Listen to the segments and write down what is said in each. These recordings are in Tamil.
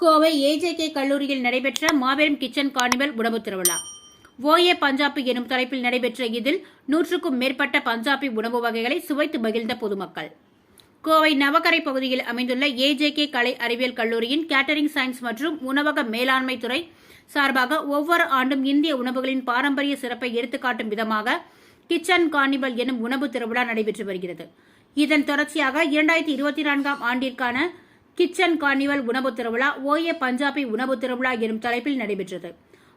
கோவை ஏஜேகே கல்லூரியில் நடைபெற்ற மாபெரும் கிச்சன் கார்னிவல் உணவு திருவிழா. ஓஏ பஞ்சாபி எனும் தலைப்பில் நடைபெற்ற இதில் 100க்கும் மேற்பட்ட பஞ்சாபி உணவு வகைகளை சுவைத்து மகிழ்ந்த பொதுமக்கள். கோவை நவக்கரை பகுதியில் அமைந்துள்ள ஏஜேகே கலை அறிவியல் கல்லூரியின் கேட்டரிங் சயின்ஸ் மற்றும் உணவக மேலாண்மை துறை சார்பாக ஒவ்வொரு ஆண்டும் இந்திய உணவுகளின் பாரம்பரிய சிறப்பை எடுத்துக்காட்டும் விதமாக கிச்சன் கார்னிவல் எனும் உணவு திருவிழா நடைபெற்று வருகிறது. இதன் தொடர்ச்சியாக 2024ஆம் ஆண்டிற்கான கிச்சன் கார்னிவல் உணவு திருவிழா ஓஏ பஞ்சாபி உணவு திருவிழா எனும் தலைப்பில் நடைபெற்றது.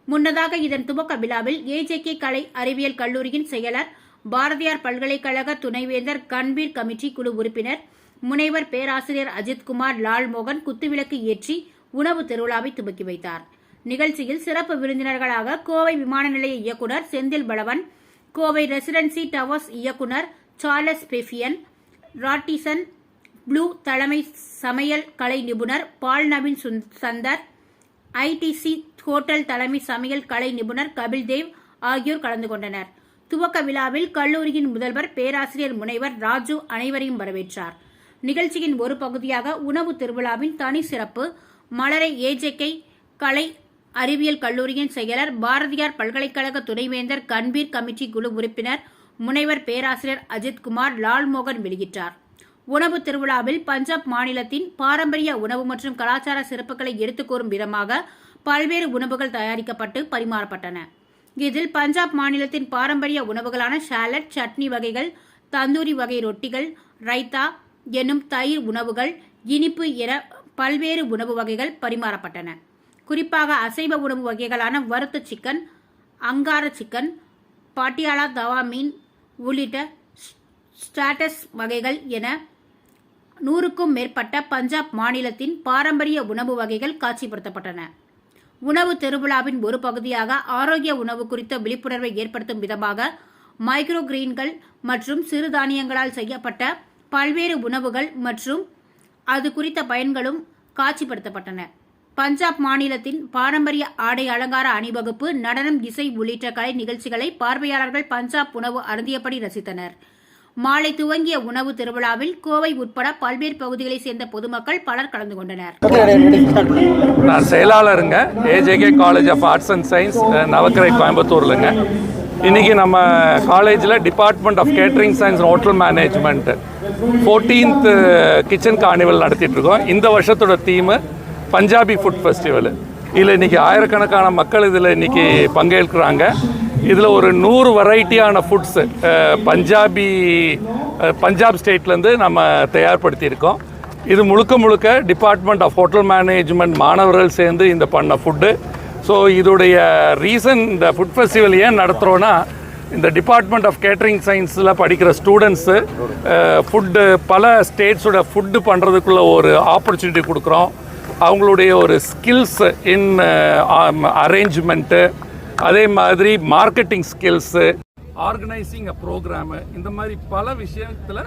முன்னதாக இதன் துவக்க விழாவில் ஏஜேகே கலை அறிவியல் கல்லூரியின் செயலர், பாரதியார் பல்கலைக்கழக துணைவேந்தர், கண்பீர் கமிட்டி குழு உறுப்பினர், முனைவர் பேராசிரியர் அஜித்குமார் லால்மோகன் குத்துவிளக்கு ஏற்றி உணவு திருவிழாவை துவக்கி வைத்தார். நிகழ்ச்சியில் சிறப்பு விருந்தினர்களாக கோவை விமான நிலைய இயக்குநர் செந்தில் பலவன், கோவை ரெசிடென்சி டவர்ஸ் இயக்குநர் சார்லஸ் பெஃபியன், ராட்டிசன் ப்ளூ தலைமை சமையல் கலை நிபுணர் பால் நவீன் சந்தர், ஐடிசி ஹோட்டல் தலைமை சமையல் கலை நிபுணர் கபில் தேவ் ஆகியோர் கலந்து கொண்டனர். துவக்க விழாவில் கல்லூரியின் முதல்வர் பேராசிரியர் முனைவர் ராஜு அனைவரையும் வரவேற்றார். நிகழ்ச்சியின் ஒரு பகுதியாக உணவு திருவிழாவின் தனி சிறப்பு மலரை ஏஜேகே கலை அறிவியல் கல்லூரியின் செயலர், பாரதியார் பல்கலைக்கழக துணைவேந்தர், கண்பீர் கமிட்டி குழு உறுப்பினர், முனைவர் பேராசிரியர் அஜித்குமார் லால்மோகன் வெளியிட்டார். உணவு திருவிழாவில் பஞ்சாப் மாநிலத்தின் பாரம்பரிய உணவு மற்றும் கலாச்சார சிறப்புகளை எடுத்துக்கூறும் விதமாக பல்வேறு உணவுகள் தயாரிக்கப்பட்டு பரிமாறப்பட்டன. இதில் பஞ்சாப் மாநிலத்தின் பாரம்பரிய உணவுகளான சாலட், சட்னி வகைகள், தந்தூரி வகை ரொட்டிகள், ரைத்தா எனும் தயிர் உணவுகள், இனிப்பு என பல்வேறு உணவு வகைகள் பரிமாறப்பட்டன. குறிப்பாக அசைவ உணவு வகைகளான வறுத்த சிக்கன், அங்கார சிக்கன், பாட்டியாலா தவா மீன் உள்ளிட்ட ஸ்டாட்டஸ் வகைகள் என 100க்கும் மேற்பட்ட பஞ்சாப் மாநிலத்தின் பாரம்பரிய உணவு வகைகள் காட்சிப்படுத்தப்பட்டன. உணவு திருவிழாவின் ஒரு பகுதியாக ஆரோக்கிய உணவு குறித்த விழிப்புணர்வை ஏற்படுத்தும் விதமாக மைக்ரோ கிரீன்கள் மற்றும் சிறுதானியங்களால் செய்யப்பட்ட பல்வேறு உணவுகள் மற்றும் அது குறித்த பயன்களும் காட்சிப்படுத்தப்பட்டன. பஞ்சாப் மாநிலத்தின் பாரம்பரிய ஆடை அலங்கார அணிவகுப்பு, நடனம், இசை உள்ளிட்ட கலை நிகழ்ச்சிகளை பார்வையாளர்கள் பஞ்சாப் உணவு அருந்தியபடி ரசித்தனர். மாலை துவங்கிய உணவு திருவிழாவில் கோவை உட்பட பல்வேறு பகுதிகளை சேர்ந்த பொதுமக்கள் பலர் கலந்து கொண்டனர். நான் செயலாளருங்க, AJK college of arts and science, Navakkarai, கோயம்புத்தூர்லங்க. இன்னைக்கு நம்ம காலேஜில் department of catering science and hotel management 14th kitchen carnival நடத்திட்டு இருக்கோம். இந்த வருஷத்தோட தீமு பஞ்சாபி ஃபுட் ஃபெஸ்டிவல். இதில் இன்றைக்கி ஆயிரக்கணக்கான மக்கள் இதில் இன்றைக்கி பங்கேற்கிறாங்க. இதில் ஒரு 100 வெரைட்டியான ஃபுட்ஸு பஞ்சாப் ஸ்டேட்லேருந்து நம்ம தயார்படுத்தியிருக்கோம். இது முழுக்க டிபார்ட்மெண்ட் ஆஃப் ஹோட்டல் மேனேஜ்மெண்ட் மாணவர்கள் சேர்ந்து இந்த பண்ண ஃபுட்டு. ஸோ இதோடைய ரீசன், இந்த ஃபுட் ஃபெஸ்டிவல் ஏன் நடத்துகிறோன்னா, இந்த டிபார்ட்மெண்ட் ஆஃப் கேட்டரிங் சயின்ஸில் படிக்கிற ஸ்டூடெண்ட்ஸு ஃபுட்டு பல ஸ்டேட்ஸோட ஃபுட்டு பண்ணுறதுக்குள்ள ஒரு ஆப்பர்ச்சுனிட்டி கொடுக்குறோம். அவங்களுடைய ஒரு ஸ்கில்ஸ் இன் அரேஞ்ச்மெண்ட்டு, அதே மாதிரி மார்க்கெட்டிங் ஸ்கில்ஸு, ஆர்கனைசிங் அ ப்ரோக்ராமு, இந்த மாதிரி பல விஷயத்தில்